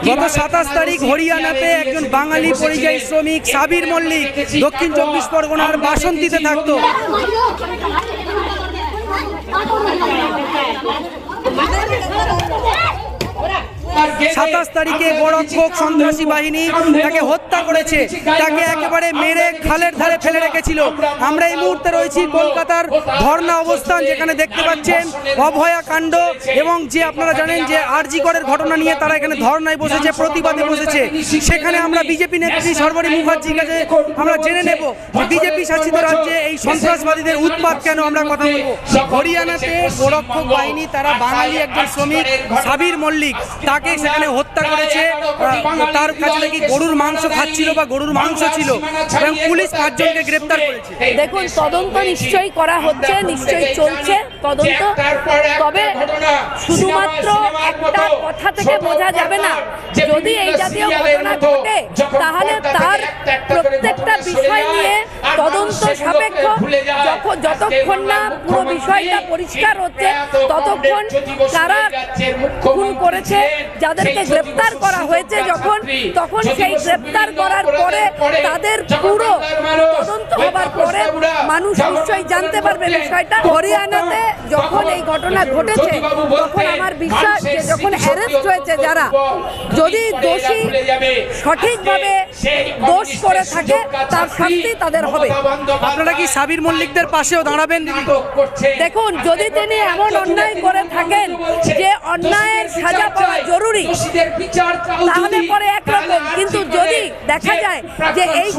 গত 27 তারিখ হরিয়ানাতে একজন বাঙালি পরিযায়ী শ্রমিক সাবির মল্লিক দক্ষিণ 24 পরগনার বাসন্তীতে থাকতো। সাতাশ তারিখে গোরক্ষক সন্ত্রাসী বাহিনী তাকে হত্যা করেছে, তাকে একেবারে মেরে খালের ধারে ফেলে রেখেছিল। আমরা এই মুহূর্তে রয়েছি কলকাতার ধর্ণা অবস্থান, যেখানে দেখতে পাচ্ছেন অভয়া কাণ্ড এবং যে আপনারা জানেন যে আরজি করের ঘটনা নিয়ে তারা এখানে ধর্ণায় বসেছে, প্রতিবাদে বসেছে। সেখানে আমরা বিজেপি নেত্রী সর্বরী মুখার্জির কাছে আমরা জেনে নেব বিজেপি শাসিত রাজ্যে এই সন্ত্রাসবাদীদের উৎপাত কেন। আমরা কথা বলবো। হরিয়ানাতে গোরক্ষক বাহিনী তারা বাঙালি একজন শ্রমিক সাবির মল্লিক তাকে সেখানে হত্যা করেছে। তার কাছে নাকি গরুর মাংস খাচ্ছিল বা গরুর মাংস ছিল এবং পুলিশ 5 জনকে গ্রেফতার করেছে। দেখুন, তদন্ত নিশ্চয়ই করা হচ্ছে, নিশ্চয়ই চলছে তদন্ত। তবে শুধুমাত্র একটা কথা থেকে বোঝা যাবে না, যদি এই জাতীয় ঘটনা ঘটে তাহলে তার প্রত্যেকটা বিষয় নিয়ে তদন্ত সাপেক্ষ। যতক্ষণ না পুরো বিষয়টা পরিষ্কার হচ্ছে ততক্ষণ কারা খুন করেছে, যাদেরকে গ্রেপ্তার করা হয়েছে তখন সেই গ্রেপ্তার করার পরে তাদের পুরো তদন্ত হবার পরে মানুষ নিশ্চয়ই জানতে পারবে বিষয়টা। হরিয়ানাতে যখন এই ঘটনা ঘটেছে তখন আমার বিশ্বাস যে যখন অ্যারেস্ট হয়েছে যারা, যদি দোষী সঠিকভাবে দোষ করে থাকে তার শাস্তি তাদের হবে। আপনারা কি সাবির মল্লিকদের পাশেও দাঁড়াবেন? দেখুন, যদি তিনি এমন অন্যায় করে থাকেন যে অন্যায়ের সাজা পাওয়া জরুরি তাহলে পরে একরকম, কিন্তু যদি দেখা যায় যে এই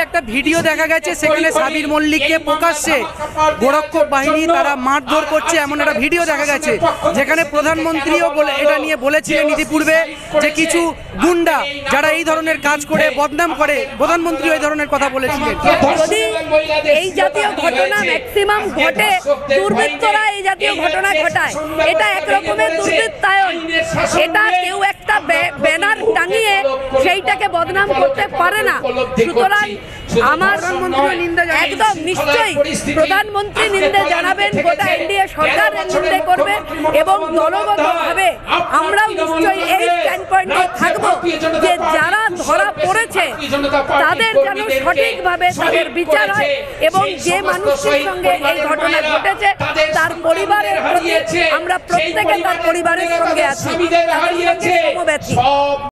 একটা ভিডিও দেখা গেছে সেখানে সাবির মল্লিককে প্রকাশ্যে গোরক্ষক বাহিনী তারা মারধর করছে, এমন একটা ভিডিও দেখা গেছে, যেখানে প্রধানমন্ত্রীও এটা নিয়ে বলেছিলেন ইতিপূর্বে যে কিছু গুন্ডা যারা এই ধরনের কাজ করে বদনাম করে, প্রধানমন্ত্রী এই ধরনের কথা বলেছিলেন। যদি এই জাতীয় ঘটনা ম্যাক্সিমাম ঘটে, দুর্বৃত্তরা এই জাতীয় ঘটনা ঘটায়, এটা একরকমের দুর্বৃত্তায়ন। এটা কেউ একটা ব্যানার টাঙিয়ে সেইটাকে বদনাম করতে পারে না। সুতরাং আমার একদম নিশ্চয়ই প্রধানমন্ত্রী নিন্দে জানাবেন, গোটা এনডিএ সরকার নিন্দে করবে এবং দলগতভাবে আমরাও নিশ্চয়ই এই স্ট্যান্ড পয়েন্টে থাকবো যে যারা ধরা পড়েছে তাদের যেন সঠিকভাবে তাদের বিচার হয় এবং যে মানুষটির সঙ্গে এই ঘটনা ঘটেছে তার পরিবারের প্রতি আমরা প্রত্যেকে তার পরিবারের সঙ্গে আছি, সমব্যথী।